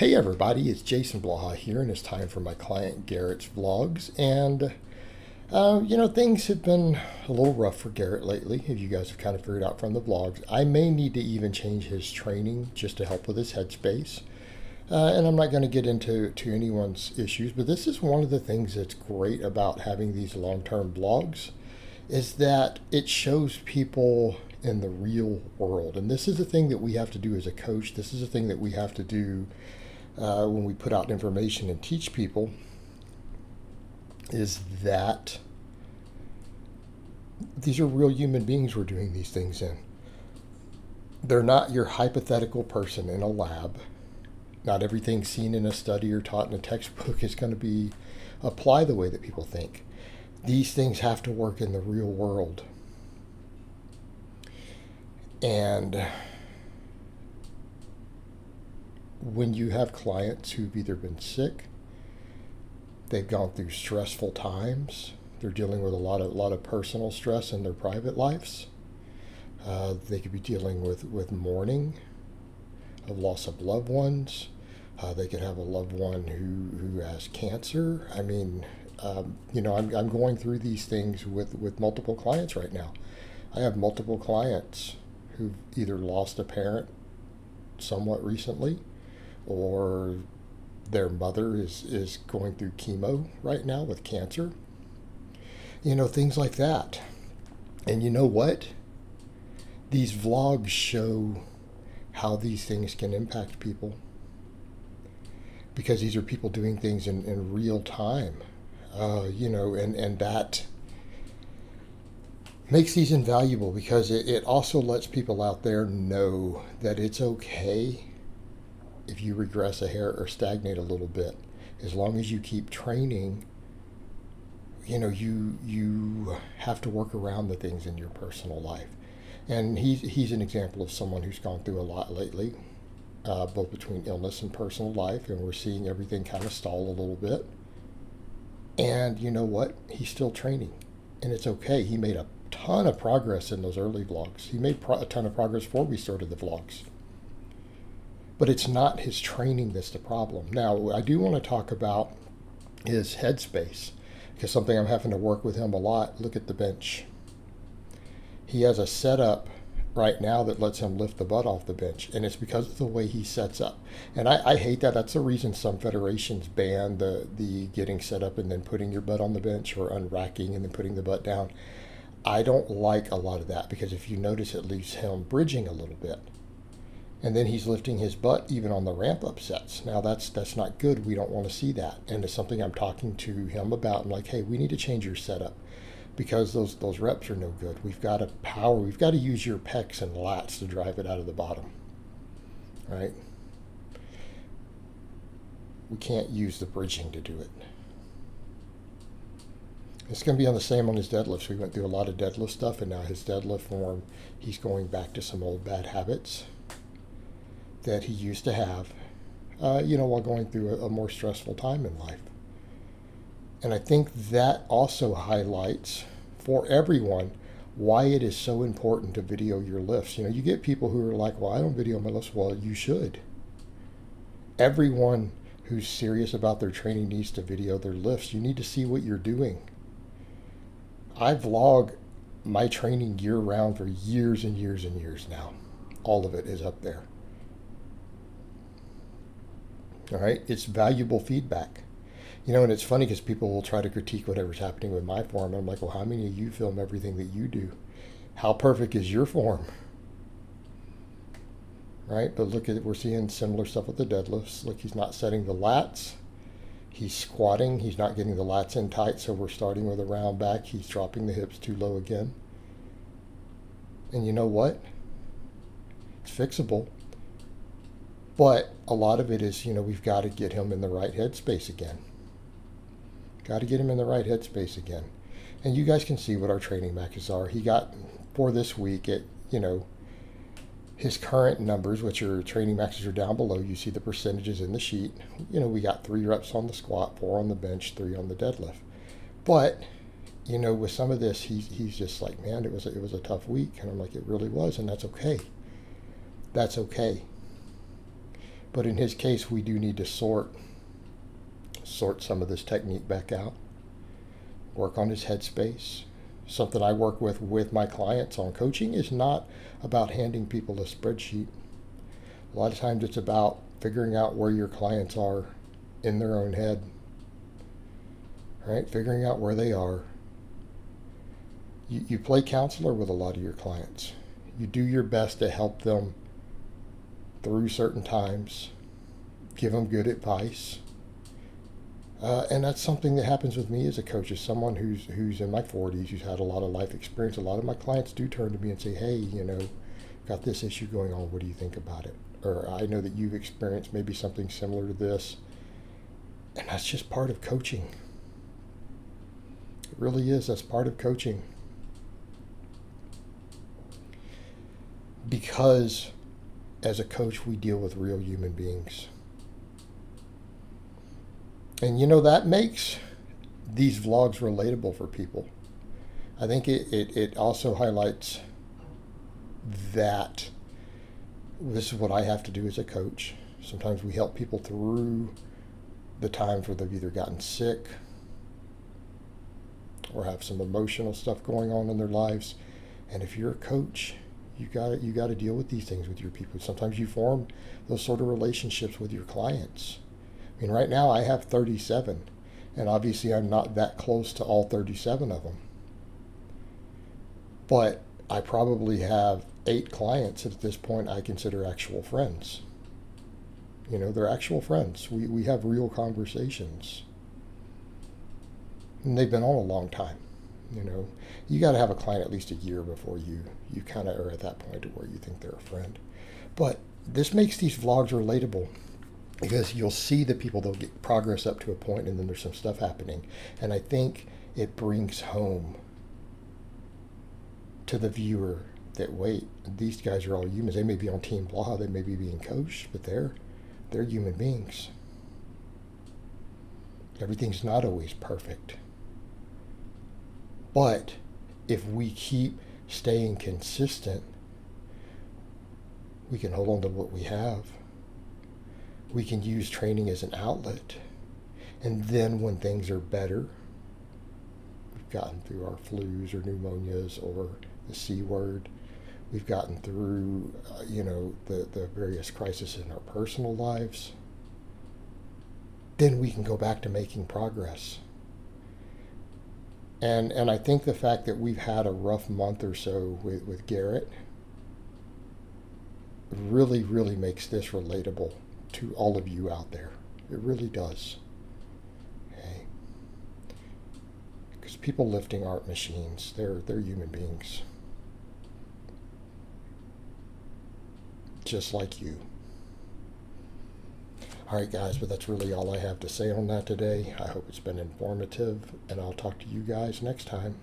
Hey everybody, it's Jason Blaha here, and it's time for my client Garrett's vlogs. And things have been a little rough for Garrett lately, if you guys have kind of figured out from the vlogs. I may need to even change his training just to help with his headspace. And I'm not going to get into anyone's issues, but this is one of the things that's great about having these long-term vlogs, is that it shows people in the real world. And this is the thing that we have to do as a coach. This is the thing that we have to do when we put out information and teach people, is that these are real human beings we're doing these things in. They're not your hypothetical person in a lab. Not everything seen in a study or taught in a textbook is going to be apply the way that people think. These things have to work in the real world. And when you have clients who've either been sick, they've gone through stressful times, they're dealing with a lot of personal stress in their private lives. They could be dealing with mourning, of loss of loved ones. They could have a loved one who has cancer. I mean, I'm going through these things with multiple clients right now. I have multiple clients who've either lost a parent somewhat recently, or their mother is going through chemo right now with cancer. Things like that. And you know what? These vlogs show how these things can impact people, because these are people doing things in real time, and that makes these invaluable, because it also lets people out there know that it's okay if you regress a hair or stagnate a little bit. As long as you keep training, you have to work around the things in your personal life. And he's an example of someone who's gone through a lot lately, both between illness and personal life, and we're seeing everything kind of stall a little bit. And you know what? He's still training, and it's okay. He made a ton of progress in those early vlogs. He made a ton of progress before we started the vlogs. But it's not his training that's the problem. Now, I do want to talk about his headspace, because something I'm having to work with him a lot. Look at the bench. He has a setup right now that lets him lift the butt off the bench, and it's because of the way he sets up. And I hate that. That's the reason some federations ban the getting set up and then putting your butt on the bench, or unracking and then putting the butt down. I don't like a lot of that, because if you notice, it leaves him bridging a little bit. And then he's lifting his butt even on the ramp up sets. Now that's not good. We don't want to see that. And it's something I'm talking to him about. I'm like, hey, we need to change your setup, because those reps are no good. We've got to power. We've got to use your pecs and lats to drive it out of the bottom, right? We can't use the bridging to do it. It's going to be on the same on his deadlifts. We went through a lot of deadlift stuff, and now his deadlift form, he's going back to some old bad habits that he used to have, while going through a more stressful time in life. And I think that also highlights for everyone why it is so important to video your lifts. You get people who are like, well, I don't video my lifts. Well, you should. Everyone who's serious about their training needs to video their lifts. You need to see what you're doing. I vlog my training year-round for years and years and years now. All of it is up there. All right, it's valuable feedback. And it's funny, because people will try to critique whatever's happening with my form. I'm like, well, how many of you film everything that you do? How perfect is your form? Right? But look at it, we're seeing similar stuff with the deadlifts. Look, he's not setting the lats. He's squatting. He's not getting the lats in tight, so we're starting with a round back. He's dropping the hips too low again. And you know what? It's fixable. But a lot of it is, we've got to get him in the right headspace again. Got to get him in the right headspace again. And you guys can see what our training maxes are. He got, for this week, his current numbers, which are training maxes, are down below. You see the percentages in the sheet. We got 3 reps on the squat, 4 on the bench, 3 on the deadlift. But, with some of this, he's just like, man, it was a tough week. And I'm like, it really was, and that's okay. That's okay. But in his case, we do need to sort some of this technique back out, work on his headspace. Something I work with my clients on coaching is not about handing people a spreadsheet. A lot of times it's about figuring out where your clients are in their own head, right? Figuring out where they are. You play counselor with a lot of your clients. You do your best to help them through certain times, give them good advice. And that's something that happens with me as a coach, as someone who's in my 40s, who's had a lot of life experience. A lot of my clients do turn to me and say, hey, you know, got this issue going on. What do you think about it? Or I know that you've experienced maybe something similar to this. And that's just part of coaching. It really is. That's part of coaching. Because as a coach, we deal with real human beings. And you know, that makes these vlogs relatable for people. I think it also highlights that this is what I have to do as a coach. Sometimes we help people through the times where they've either gotten sick or have some emotional stuff going on in their lives. And if you're a coach, you got to deal with these things with your people. Sometimes you form those sort of relationships with your clients. I mean, right now I have 37, and obviously I'm not that close to all 37 of them. But I probably have 8 clients at this point I consider actual friends. You know, they're actual friends. We have real conversations. And they've been on a long time. You know, you got to have a client at least a year before you kind of are at that point to where you think they're a friend. But this makes these vlogs relatable, because you'll see the people, they'll get progress up to a point, and then there's some stuff happening. And I think it brings home to the viewer that, wait, these guys are all humans. They may be on Team Blaha, they may be being coached, but they're human beings. Everything's not always perfect. But if we keep staying consistent, we can hold on to what we have. We can use training as an outlet. And then when things are better, we've gotten through our flus or pneumonias or the C word, we've gotten through, the various crises in our personal lives, then we can go back to making progress. And I think the fact that we've had a rough month or so with Garrett really, really makes this relatable to all of you out there. It really does. Okay? Because people lifting aren't machines. They're human beings. Just like you. All right, guys, but that's really all I have to say on that today. I hope it's been informative, and I'll talk to you guys next time.